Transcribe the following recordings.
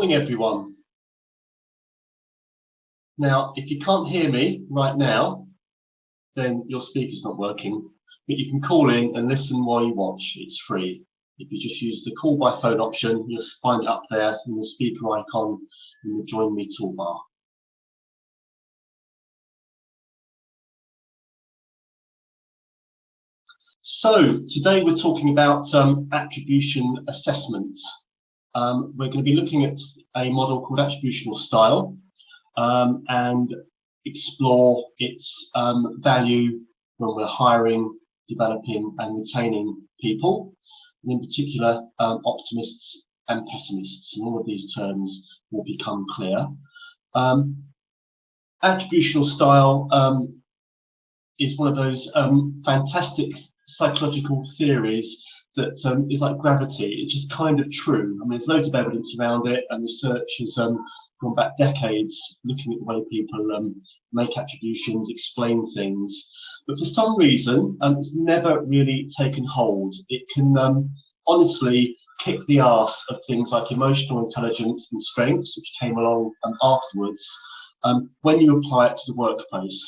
Morning, everyone. Now, if you can't hear me right now, then your speaker's not working, but you can call in and listen while you watch. It's free. If you just use the call by phone option, you'll find it up there in the speaker icon in the Join Me toolbar. So, today we're talking about attribution assessment. We're going to be looking at a model called attributional style and explore its value when we're hiring, developing and retaining people, and in particular optimists and pessimists, and all of these terms will become clear. Attributional style is one of those fantastic psychological theories that is like gravity. It's just kind of true. I mean, there's loads of evidence around it, and research has gone back decades looking at the way people make attributions, explain things. But for some reason, it's never really taken hold. It can honestly kick the arse of things like emotional intelligence and strengths, which came along afterwards, when you apply it to the workplace,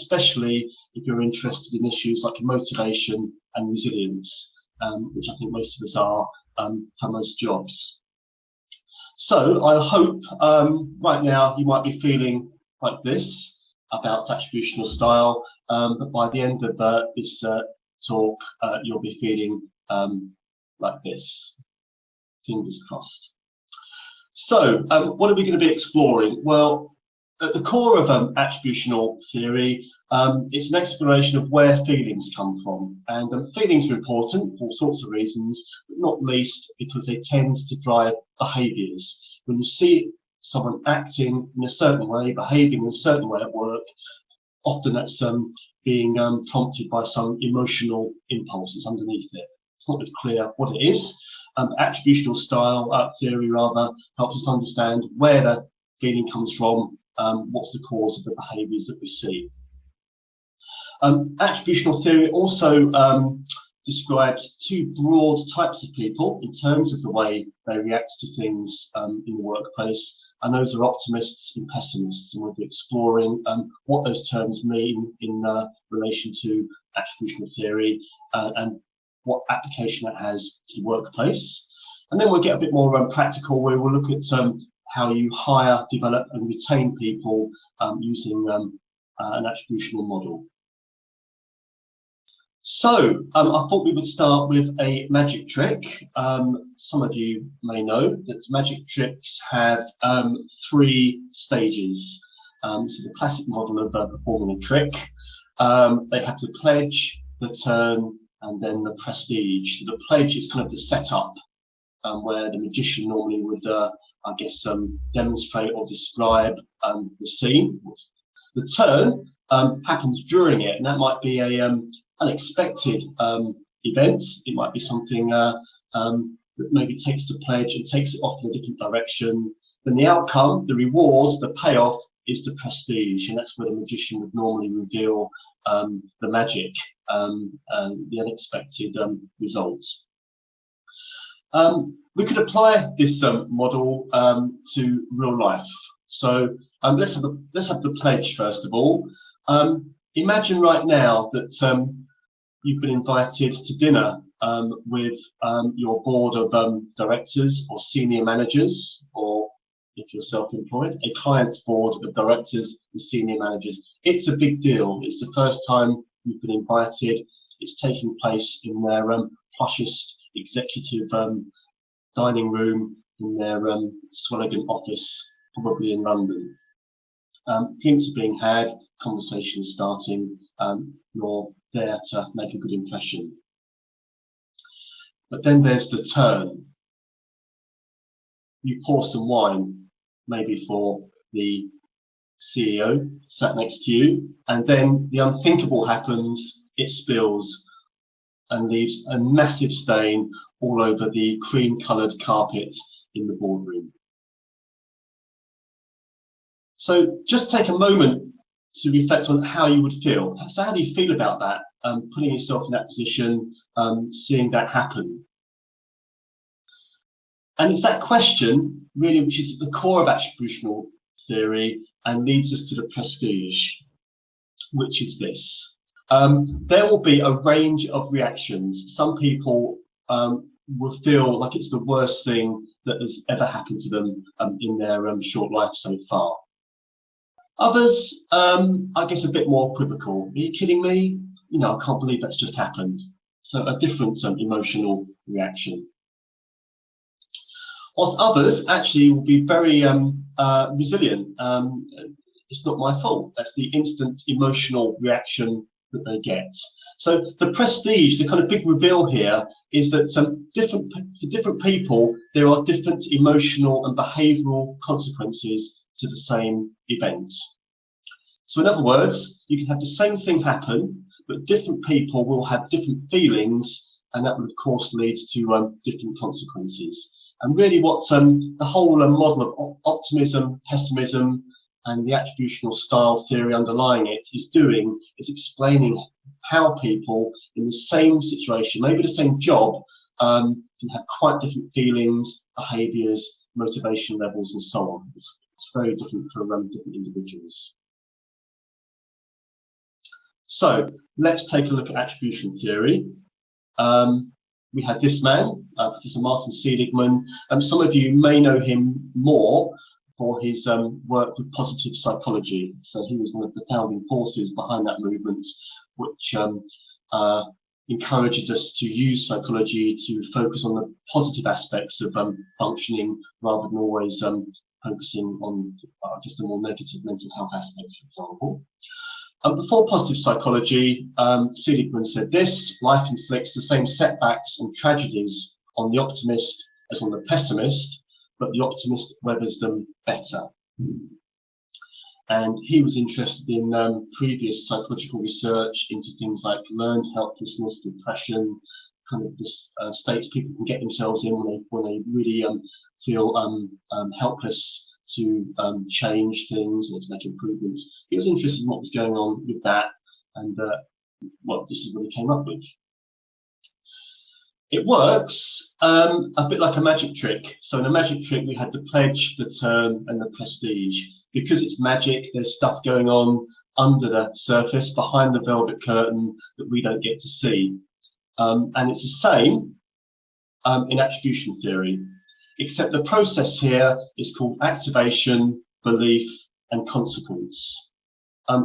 especially if you're interested in issues like motivation and resilience, which I think most of us are for most jobs. So I hope right now you might be feeling like this about attributional style, but by the end of this talk, you'll be feeling like this. Fingers crossed. So what are we going to be exploring? Well, at the core of attributional theory, it's an exploration of where feelings come from. And feelings are important for all sorts of reasons, but not least because they tend to drive behaviours. When you see someone acting in a certain way, behaving in a certain way at work, often that's being prompted by some emotional impulses underneath it. It's not really clear what it is. Attributional style theory rather helps us understand where the feeling comes from, what's the cause of the behaviours that we see. Attributional theory also describes two broad types of people in terms of the way they react to things in the workplace, and those are optimists and pessimists, and we'll be exploring what those terms mean in relation to attributional theory and what application it has to the workplace. And then we'll get a bit more practical, where we'll look at how you hire, develop and retain people using an attributional model. So I thought we would start with a magic trick. Some of you may know that magic tricks have 3 stages. This is a classic model of performing a trick. They have the pledge, the turn, and then the prestige. The pledge is kind of the setup where the magician normally would, I guess, demonstrate or describe the scene. The turn happens during it, and that might be a unexpected event. It might be something that maybe takes the pledge and takes it off in a different direction. Then the outcome, the reward, the payoff is the prestige, and that's where the magician would normally reveal the magic and the unexpected results. We could apply this model to real life. So let's have the pledge first of all. Imagine right now that you've been invited to dinner with your board of directors or senior managers, or if you're self-employed, a client's board of directors and senior managers. It's a big deal. It's the first time you've been invited. It's taking place in their plushest executive dining room in their Swelligan office, probably in London. Drinks are being had, conversation starting, you're there to make a good impression. But then there's the turn. You pour some wine, maybe for the CEO sat next to you, and then the unthinkable happens, it spills and leaves a massive stain all over the cream-coloured carpet in the boardroom. So just take a moment to reflect on how you would feel. So how do you feel about that, putting yourself in that position, seeing that happen? And it's that question really, which is at the core of attributional theory and leads us to the prestige, which is this. There will be a range of reactions. Some people will feel like it's the worst thing that has ever happened to them in their short life so far. Others, I guess, a bit more equivocal. Are you kidding me? You know, I can't believe that's just happened. So a different emotional reaction. Whilst others actually will be very resilient. It's not my fault. That's the instant emotional reaction that they get. So the prestige, the kind of big reveal here, is that for different people, there are different emotional and behavioural consequences to the same event. So in other words, you can have the same thing happen, but different people will have different feelings, and that will of course lead to different consequences. And really what the whole model of optimism, pessimism, and the attributional style theory underlying it is doing is explaining how people in the same situation, maybe the same job, can have quite different feelings, behaviours, motivation levels, and so on. It's very different for different individuals. So let's take a look at attribution theory. We had this man, Professor Martin Seligman. Some of you may know him more for his work with positive psychology. So he was one of the founding forces behind that movement, which encourages us to use psychology to focus on the positive aspects of functioning rather than always focusing on just the more negative mental health aspects, for example. Before positive psychology, Seligman said this: life inflicts the same setbacks and tragedies on the optimist as on the pessimist, but the optimist weathers them better. And he was interested in previous psychological research into things like learned helplessness, depression, kind of the states people can get themselves in when they really feel helpless to change things or to make improvements. He was interested in what was going on with that, and well, this is what he came up with. It works a bit like a magic trick. So in a magic trick, we had the pledge, the term, and the prestige. Because it's magic, there's stuff going on under the surface, behind the velvet curtain that we don't get to see. And it's the same in attribution theory, except the process here is called activation, belief, and consequence.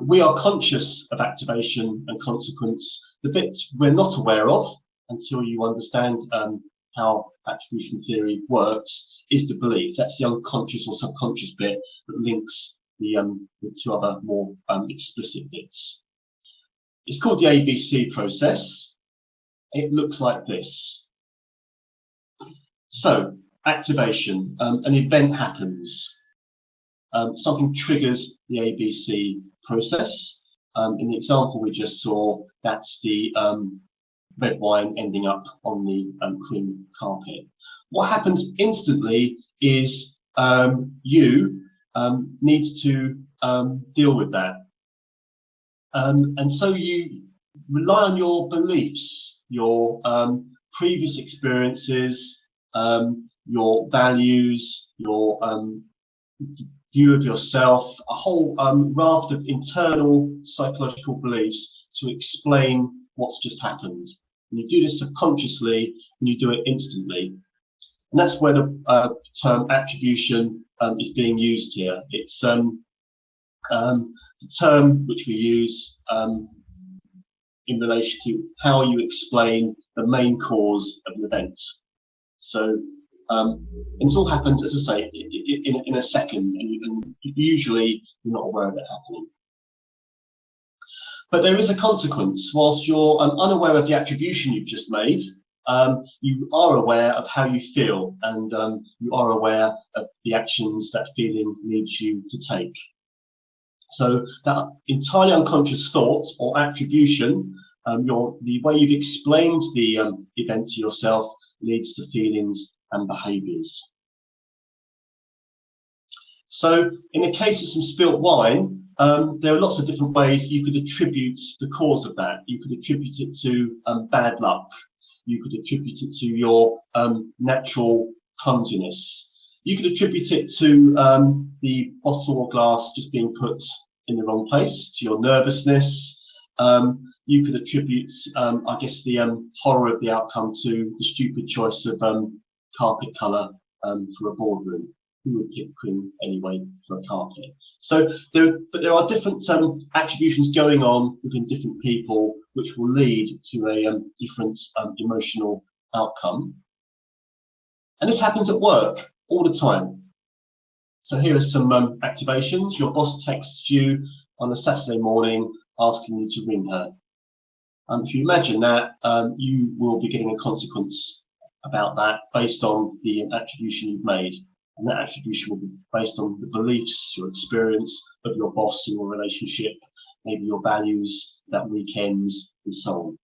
We are conscious of activation and consequence. The bits we're not aware of until you understand how attribution theory works is the belief. That's the unconscious or subconscious bit that links the two other more explicit bits. It's called the ABC process. It looks like this. So, activation, an event happens. Something triggers the ABC process. In the example we just saw, that's the red wine ending up on the cream carpet. What happens instantly is you need to deal with that. And so you rely on your beliefs, your previous experiences, your values, your view of yourself, a whole raft of internal psychological beliefs to explain what's just happened. And you do this subconsciously, and you do it instantly. And that's where the term attribution is being used here. It's the term which we use in relation to how you explain the main cause of an event. So it all happens, as I say, in a second, and usually you're not aware of it happening. But there is a consequence. Whilst you're unaware of the attribution you've just made, you are aware of how you feel, and you are aware of the actions that feeling leads you to take. So that entirely unconscious thought or attribution, the way you've explained the event to yourself leads to feelings and behaviours. So in the case of some spilt wine, there are lots of different ways you could attribute the cause of that. You could attribute it to bad luck. You could attribute it to your natural clumsiness. You could attribute it to the bottle or glass just being put in the wrong place, to your nervousness. You could attribute, I guess, the horror of the outcome to the stupid choice of carpet colour for a boardroom. Who would pick cream anyway for a carpet? So, but there are different attributions going on within different people, which will lead to a different emotional outcome. And this happens at work all the time. So here are some activations. Your boss texts you on a Saturday morning asking you to ring her. If you imagine that, you will be getting a consequence about that based on the attribution you've made. And that attribution will be based on the beliefs, your experience of your boss in your relationship, maybe your values, that weekends, and so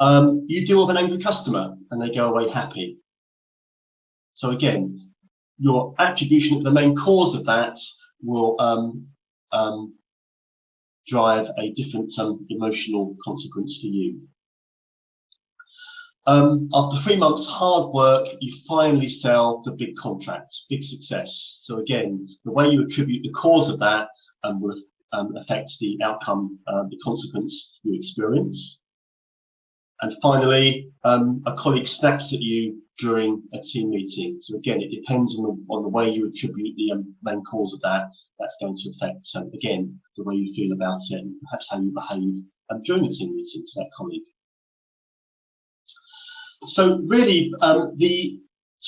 on. You deal with an angry customer and they go away happy. So again, your attribution of the main cause of that will drive a different emotional consequence for you. After 3 months hard work, you finally sell the big contract, big success. So again, the way you attribute the cause of that will affect the outcome, the consequence you experience. And finally, a colleague snaps at you during a team meeting. So again, it depends on the way you attribute the main cause of that. That's going to affect, again, the way you feel about it and perhaps how you behave during the team meeting to that colleague. So really, the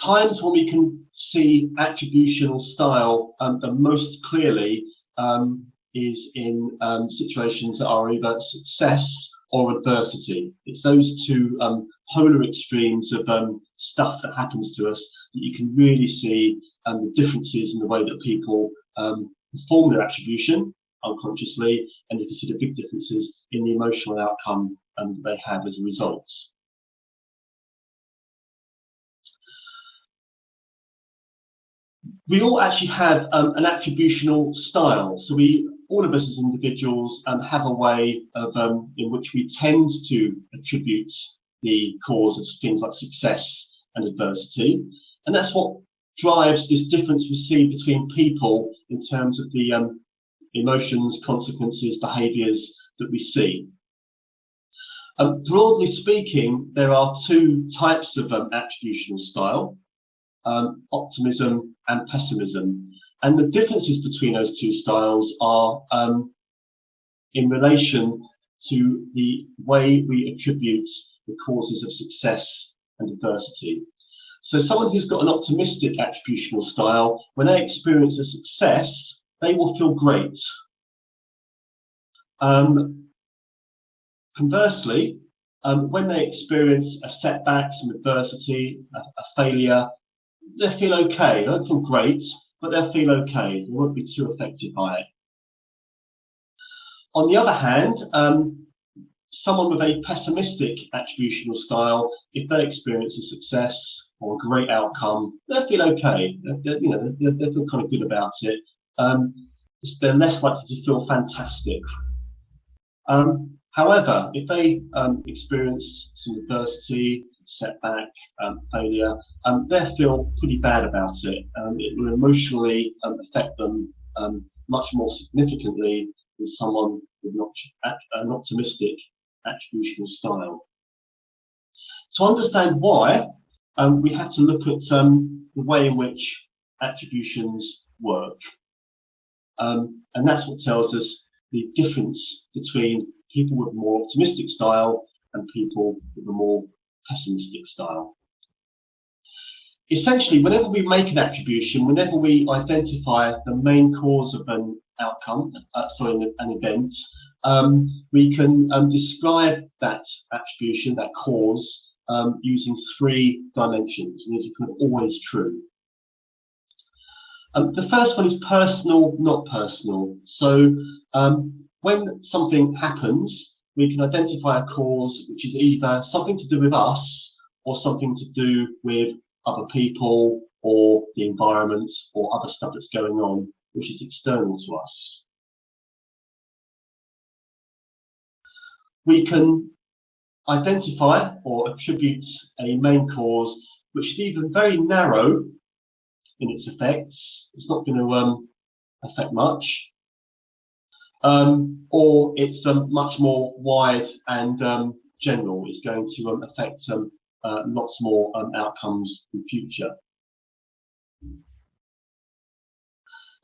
times when we can see attributional style the most clearly is in situations that are either success or adversity. It's those two polar extremes of stuff that happens to us that you can really see the differences in the way that people perform their attribution unconsciously, and you can see the big differences in the emotional outcome that they have as a result. We all actually have an attributional style. So all of us as individuals have a way of in which we tend to attribute the cause of things like success and adversity. And that's what drives this difference we see between people in terms of the emotions, consequences, behaviours that we see. Broadly speaking, there are two types of attributional style. Optimism and pessimism, and the differences between those two styles are in relation to the way we attribute the causes of success and adversity. So someone who's got an optimistic attributional style, when they experience a success, they will feel great. Conversely, when they experience a setback, some adversity, a failure, they'll feel okay. They won't feel great, but they'll feel okay. They won't be too affected by it. On the other hand, someone with a pessimistic attributional style, if they experience a success or a great outcome, they'll feel okay. They'll feel kind of good about it. They're less likely to feel fantastic. However, if they experience some adversity, setback, failure, they'll feel pretty bad about it. It will emotionally affect them much more significantly than someone with an optimistic attributional style. To understand why, we have to look at the way in which attributions work. And that's what tells us the difference between people with a more optimistic style and people with a more pessimistic style. Essentially, whenever we make an attribution, whenever we identify the main cause of an outcome, an event, we can describe that attribution, that cause, using 3 dimensions, and these are kind of always true. The first one is personal, not personal. So when something happens, we can identify a cause which is either something to do with us or something to do with other people or the environment or other stuff that's going on, which is external to us. We can identify or attribute a main cause which is either very narrow in its effects, it's not going to affect much, or it's much more wide and general. It's going to affect lots more outcomes in future.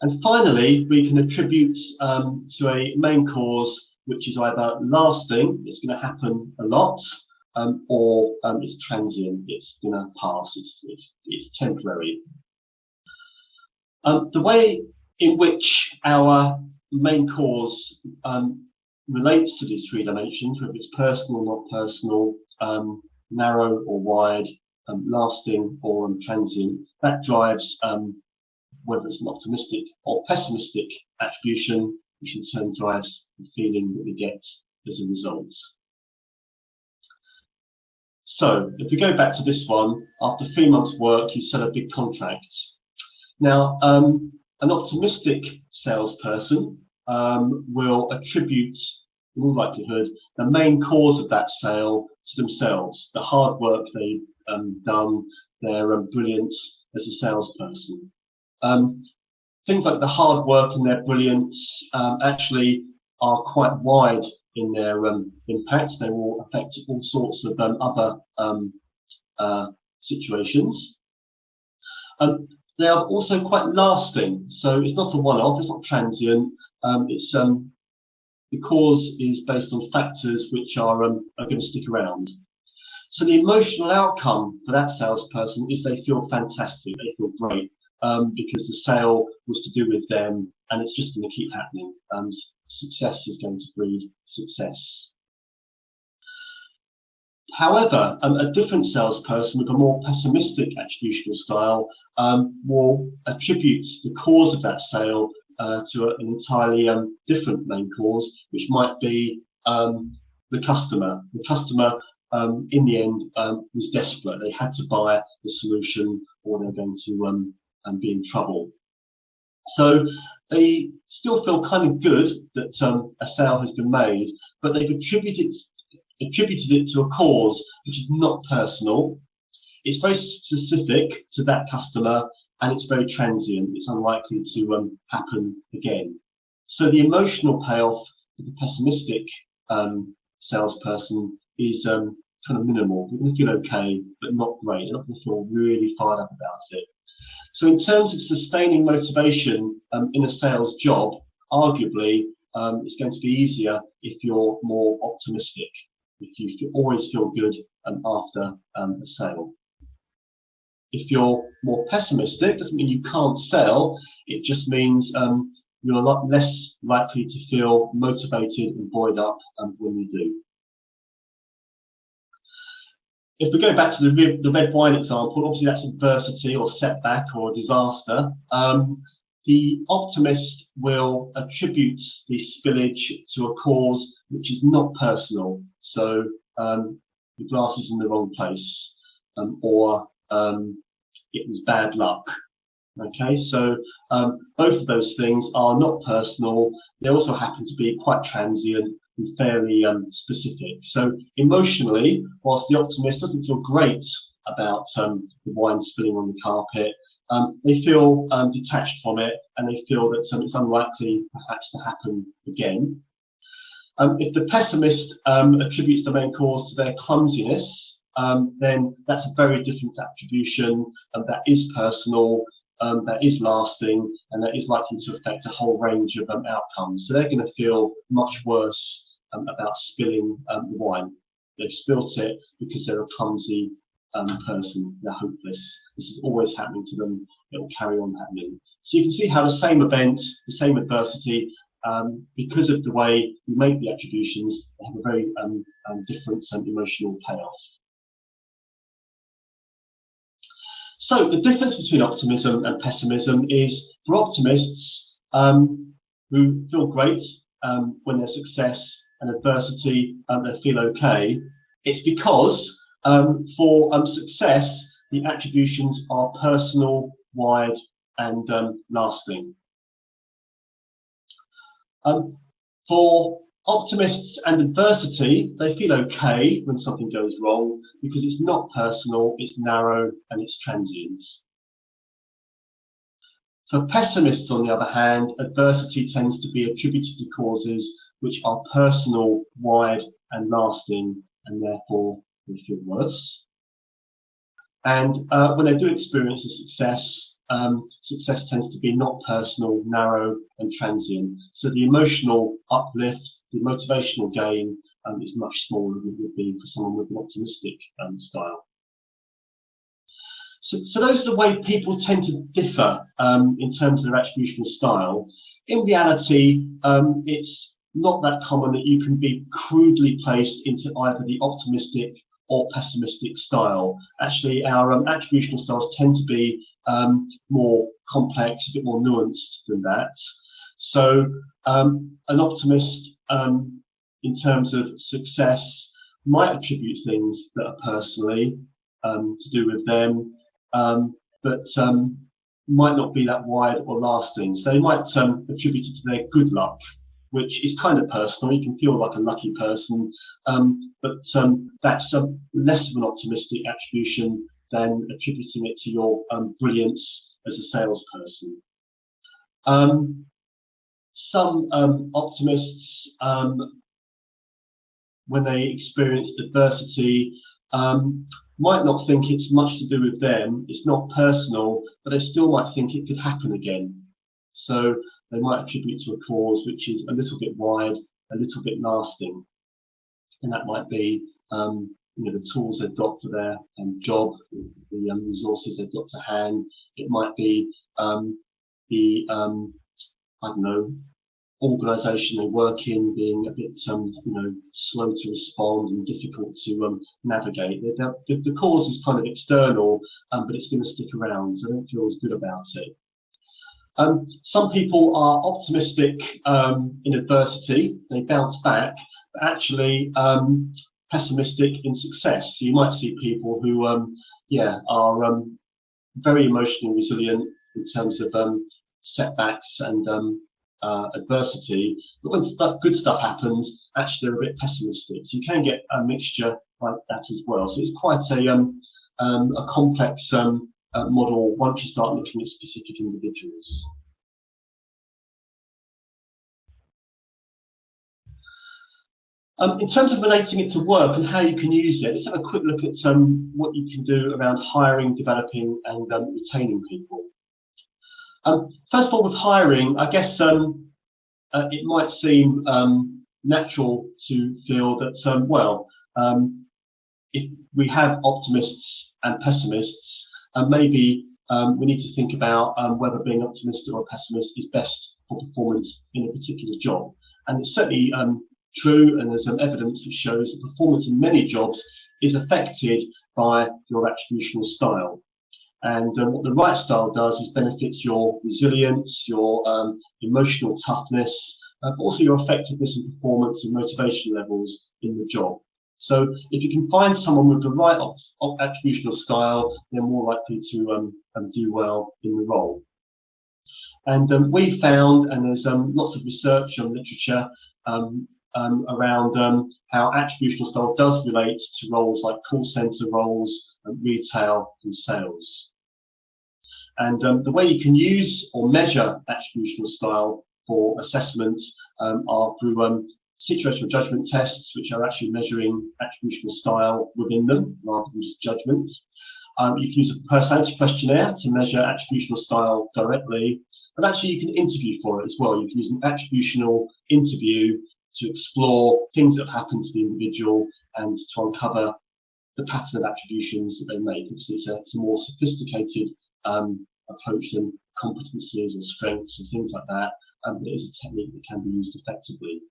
And finally, we can attribute to a main cause which is either lasting, it's going to happen a lot, or it's transient, it's going to pass, it's temporary. The way in which our main cause relates to these three dimensions, whether it's personal or not personal, narrow or wide, lasting or transient, that drives whether it's an optimistic or pessimistic attribution, which in turn drives the feeling that we get as a result. So, if we go back to this one, after 3 months' work, you sell a big contract. Now, an optimistic salesperson will attribute, in all likelihood, the main cause of that sale to themselves, the hard work they've done, their brilliance as a salesperson. Things like the hard work and their brilliance actually are quite wide in their impact. They will affect all sorts of other situations. They are also quite lasting, so it's not a one-off, it's not transient. It's the cause is based on factors which are going to stick around. So the emotional outcome for that salesperson is they feel fantastic, they feel great, because the sale was to do with them, and it's just going to keep happening. Success is going to breed success. However, a different salesperson with a more pessimistic attributional style will attribute the cause of that sale to an entirely different main cause, which might be the customer. The customer, in the end, was desperate. They had to buy the solution, or they're going to be in trouble. So they still feel kind of good that a sale has been made, but they've attributed it to a cause which is not personal. It's very specific to that customer, and it's very transient. It's unlikely to happen again. So the emotional payoff for the pessimistic salesperson is kind of minimal. They're going to feel okay, but not great. They're not going to feel really fired up about it. So in terms of sustaining motivation in a sales job, arguably it's going to be easier if you're more optimistic, if you always feel good after a sale. If you're more pessimistic, doesn't mean you can't sell, it just means you're a lot less likely to feel motivated and buoyed up when you do. If we go back to the red wine example, obviously that's adversity or setback or disaster. The optimist will attribute the spillage to a cause which is not personal. So the glass is in the wrong place, or it was bad luck. Okay, so both of those things are not personal. They also happen to be quite transient and fairly specific. So emotionally, whilst the optimist doesn't feel great about the wine spilling on the carpet, they feel detached from it, and they feel that it's unlikely perhaps to happen again. If the pessimist attributes the main cause to their clumsiness, then that's a very different attribution, that is personal, that is lasting, and that is likely to affect a whole range of outcomes. So they're going to feel much worse about spilling the wine. They've spilt it because they're a clumsy person, they're hopeless. This is always happening to them, it will carry on happening. So you can see how the same event, the same adversity, because of the way we make the attributions, they have a very different emotional payoff. So the difference between optimism and pessimism is, for optimists who feel great when there's success and adversity, they feel okay, it's because for success, the attributions are personal, wide, and lasting. For Optimists and adversity, they feel okay when something goes wrong because it's not personal, it's narrow, and it's transient. For pessimists, on the other hand, adversity tends to be attributed to causes which are personal, wide, and lasting, and therefore they feel worse. And when they do experience a success, success tends to be not personal, narrow, and transient. So the emotional uplift, the motivational gain is much smaller than it would be for someone with an optimistic style. So those are the way people tend to differ in terms of their attributional style. In reality, it's not that common that you can be crudely placed into either the optimistic or pessimistic style. Actually, our attributional styles tend to be more complex, a bit more nuanced than that. So an optimist, in terms of success, might attribute things that are personally to do with them, but might not be that wide or lasting. So they might attribute it to their good luck, which is kind of personal. You can feel like a lucky person, but that's less of an optimistic attribution than attributing it to your brilliance as a salesperson. Some optimists, when they experience adversity, might not think it's much to do with them, it's not personal, but they still might think it could happen again. So they might attribute to a cause which is a little bit wide, a little bit lasting. And that might be the tools they've got for their job, the resources they've got to hand. It might be I don't know, organisation they work in being a bit slow to respond and difficult to navigate. The cause is kind of external, but it's going to stick around, so I don't feel as good about it. Some people are optimistic in adversity, they bounce back, but actually pessimistic in success. So you might see people who are very emotionally resilient in terms of setbacks and adversity, but when good stuff happens, actually they're a bit pessimistic. So you can get a mixture like that as well. So it's quite a complex model once you start looking at specific individuals. In terms of relating it to work and how you can use it, let's have a quick look at what you can do around hiring, developing, and retaining people. First of all, with hiring, I guess it might seem natural to feel that, if we have optimists and pessimists, maybe we need to think about whether being optimistic or pessimist is best for performance in a particular job. And it's certainly true, and there's some evidence that shows that performance in many jobs is affected by your attributional style. And what the right style does is benefits your resilience, your emotional toughness, but also your effectiveness in performance and motivation levels in the job. So if you can find someone with the right attributional style, they're more likely to do well in the role. And we found, and there's lots of research and literature around how attributional style does relate to roles like call centre roles, retail and sales. And the way you can use or measure attributional style for assessment are through situational judgment tests, which are actually measuring attributional style within them rather than just judgment. You can use a personality questionnaire to measure attributional style directly, but actually you can interview for it as well. You can use an attributional interview to explore things that have happened to the individual and to uncover the pattern of attributions that they make. It's a more sophisticated approach than competencies or strengths and things like that, but it is a technique that can be used effectively.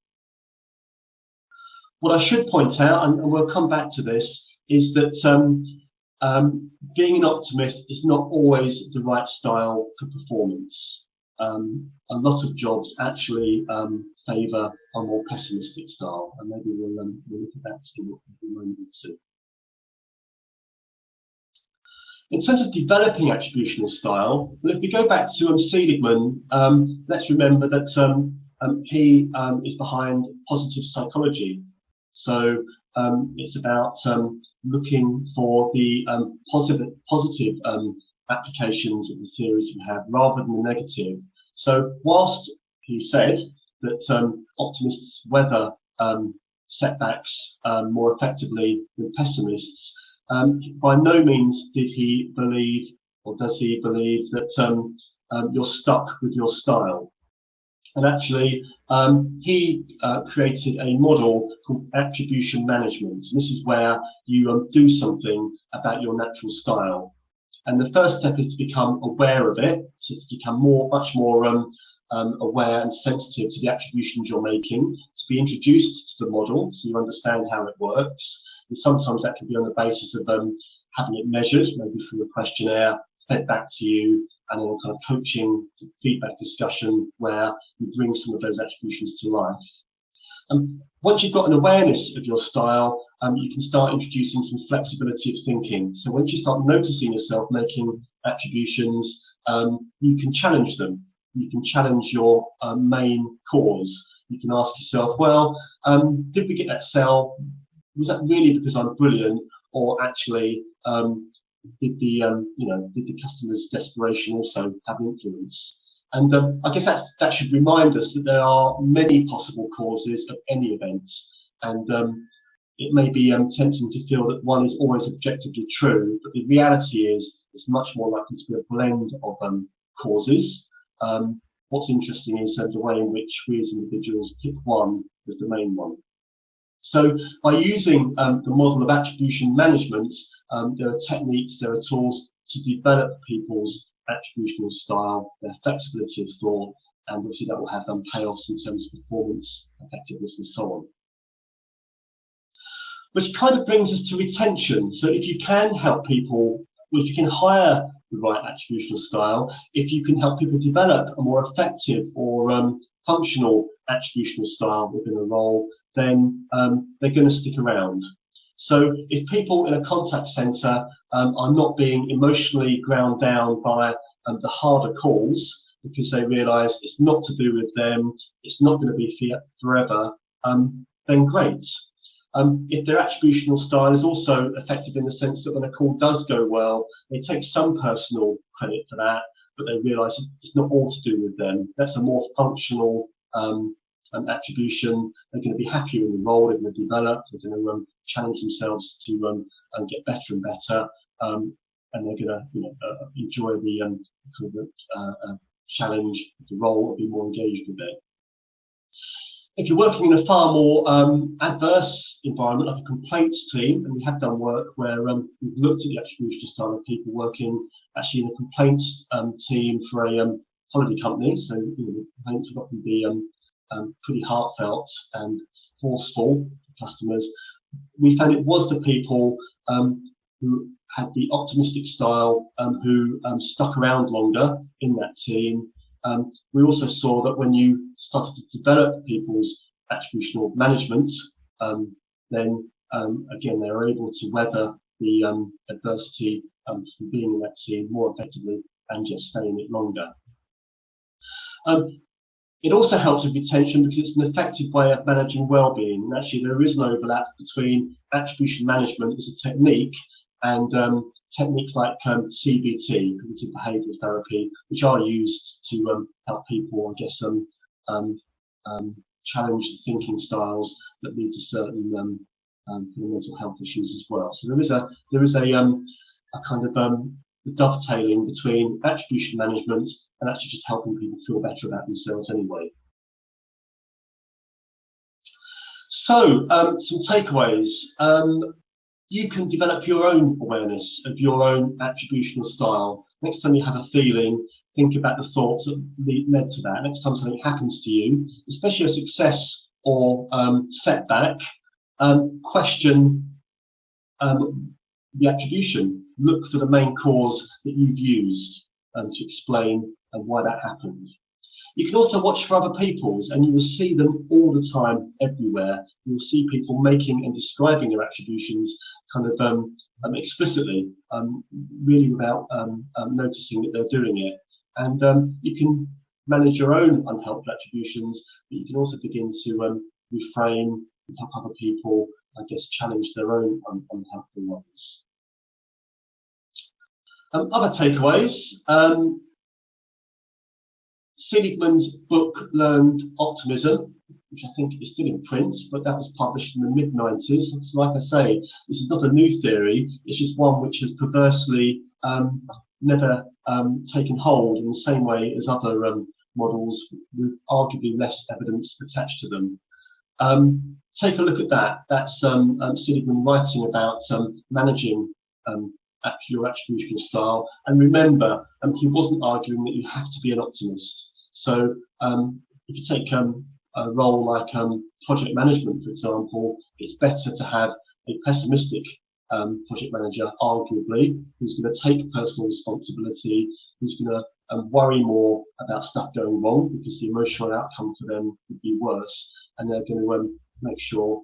What I should point out, and we'll come back to this, is that being an optimist is not always the right style for performance. A lot of jobs actually favour a more pessimistic style, and maybe we'll look at that in a moment or two. In terms of developing attributional style, well, if we go back to Seligman, let's remember that he is behind positive psychology. So it's about looking for the positive applications of the theories we have rather than the negative. So whilst he said that optimists weather setbacks more effectively than pessimists, by no means did he believe, or does he believe, that you're stuck with your style. And actually, he created a model called attribution management. And this is where you do something about your natural style. And the first step is to become aware of it, so to become much more aware and sensitive to the attributions you're making, to be introduced to the model so you understand how it works. And sometimes that can be on the basis of having it measured, maybe through a questionnaire, fed back to you, and then a kind of coaching feedback discussion where you bring some of those attributions to life. Once you've got an awareness of your style, you can start introducing some flexibility of thinking. So once you start noticing yourself making attributions, you can challenge them. You can challenge your main cause. You can ask yourself, well, did we get that sale? Was that really because I'm brilliant, or actually did the customer's desperation also have influence? And I guess that should remind us that there are many possible causes of any event, and it may be tempting to feel that one is always objectively true, but the reality is it's much more likely to be a blend of causes. What's interesting is the way in which we as individuals pick one as the main one. So by using the model of attribution management, there are techniques, there are tools to develop people's attributional style, their flexibility of thought, and obviously that will have payoffs in terms of performance, effectiveness, and so on. Which kind of brings us to retention. So if you can help people, if you can hire the right attributional style, if you can help people develop a more effective or functional attributional style within a role, then they're going to stick around. So if people in a contact centre are not being emotionally ground down by the harder calls because they realise it's not to do with them, it's not going to be forever, then great. If their attributional style is also effective in the sense that when a call does go well, they take some personal credit for that, but they realise it's not all to do with them. That's a more functional attribution. They're going to be happier in the role, they're going to develop, they're going to challenge themselves to get better and better, and they're going to enjoy the challenge of the role and be more engaged with it. If you're working in a far more adverse environment, like a complaints team, and we have done work where we've looked at the attribution style of people working actually in a complaints team for a holiday company, so complaints would often be pretty heartfelt and forceful to customers. We found it was the people who had the optimistic style who stuck around longer in that team. We also saw that when you started to develop people's attributional management, then again they are able to weather the adversity from being in that team more effectively and just stay in it longer. It also helps with retention because it's an effective way of managing well-being. And actually, there is an overlap between attribution management as a technique and techniques like CBT, cognitive behavioural therapy, which are used to help people, I guess, challenge the thinking styles that lead to certain mental health issues as well. So there is a kind of dovetailing between attribution management and actually just helping people feel better about themselves anyway. So, some takeaways. You can develop your own awareness of your own attributional style. Next time you have a feeling, think about the thoughts that led to that. Next time something happens to you, especially a success or setback, question the attribution. Look for the main cause that you've used to explain why that happened. You can also watch for other people's, and you will see them all the time, everywhere. You'll see people making and describing their attributions kind of explicitly, really without noticing that they're doing it. And you can manage your own unhelpful attributions, but you can also begin to reframe and help other people, I guess, challenge their own unhelpful ones. Other takeaways. Seligman's book, Learned Optimism, which I think is still in print, but that was published in the mid-90s. So like I say, this is not a new theory, it's just one which has perversely never taken hold in the same way as other models with arguably less evidence attached to them. Take a look at that. That's Seligman writing about managing your attributional style. And remember, he wasn't arguing that you have to be an optimist. So if you take a role like project management, for example, it's better to have a pessimistic project manager, arguably, who's going to take personal responsibility, who's going to worry more about stuff going wrong because the emotional outcome for them would be worse, and they're going to make sure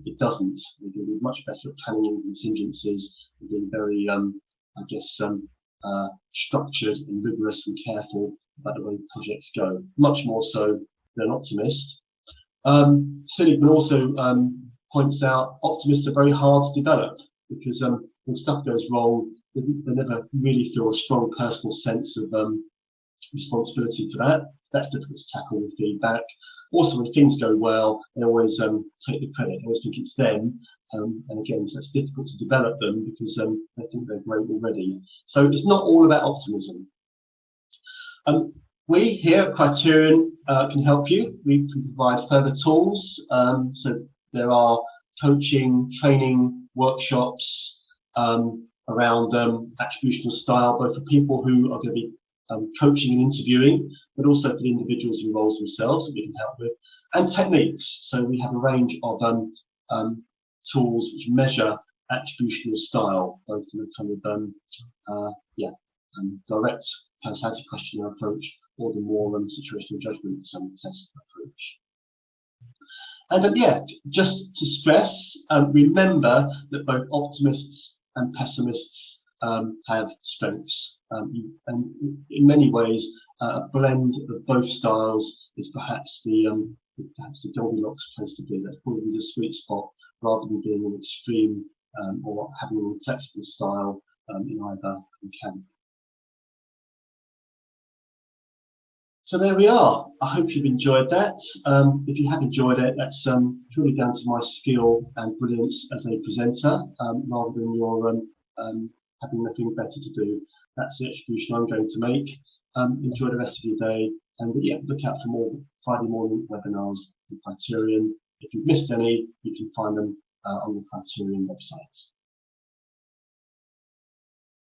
it doesn't. They're going to be much better at planning contingencies, and being very, I guess, structured and rigorous and careful about the way projects go, much more so than an optimist. Seligman also points out optimists are very hard to develop because when stuff goes wrong, they never really feel a strong personal sense of responsibility for that. That's difficult to tackle with feedback. Also, when things go well, they always take the credit. They always think it's them. And again, so it's difficult to develop them because they think they're great already. So it's not all about optimism. We here at Criterion can help you. We can provide further tools. So there are coaching, training, workshops around attributional style, both for people who are going to be coaching and interviewing, but also for the individuals and roles themselves that we can help with, and techniques. So we have a range of tools which measure attributional style, both in a kind of direct personality questionnaire approach or the more situational judgment test approach. And just to stress, remember that both optimists and pessimists have strengths. And in many ways, a blend of both styles is perhaps the Goldilocks place to be. That's probably the sweet spot, rather than being an extreme or having an inflexible style in either camp. So there we are. I hope you've enjoyed that. If you have enjoyed it, that's purely down to my skill and brilliance as a presenter, rather than your having nothing better to do. That's the attribution I'm going to make. Enjoy the rest of your day, and look out for more Friday morning webinars with Criterion. If you've missed any, you can find them on the Criterion website.